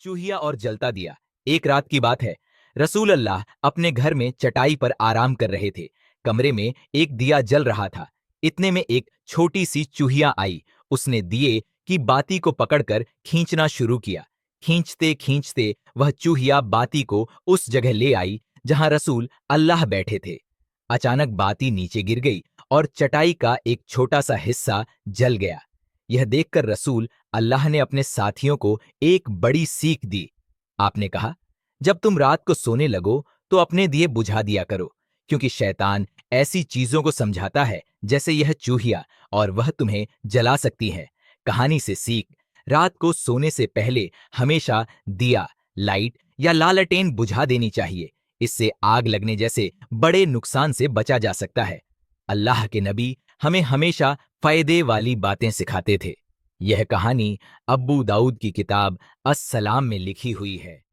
चूहिया और जलता दिया। एक रात की बात है, रसूल अल्लाह अपने घर में चटाई पर आराम कर रहे थे। कमरे में एक दिया जल रहा था। इतने में एक छोटी सी चूहिया आई। उसने दिए की बाती को पकड़कर खींचना शुरू किया। खींचते खींचते वह चूहिया बाती को उस जगह ले आई जहां रसूल अल्लाह बैठे थे। अचानक बाती नीचे गिर गई और चटाई का एक छोटा सा हिस्सा जल गया। यह देखकर रसूल अल्लाह ने अपने साथियों को एक बड़ी सीख दी। आपने कहा, जब तुम रात को सोने लगो तो अपने दिए बुझा दिया करो, क्योंकि शैतान ऐसी चीजों को समझाता है जैसे यह चूहिया, और वह तुम्हें जला सकती है। कहानी से सीख, रात को सोने से पहले हमेशा दिया, लाइट या लालटेन बुझा देनी चाहिए। इससे आग लगने जैसे बड़े नुकसान से बचा जा सकता है। अल्लाह के नबी हमें हमेशा फायदे वाली बातें सिखाते थे। यह कहानी अब्बू दाऊद की किताब अस्सलाम में लिखी हुई है।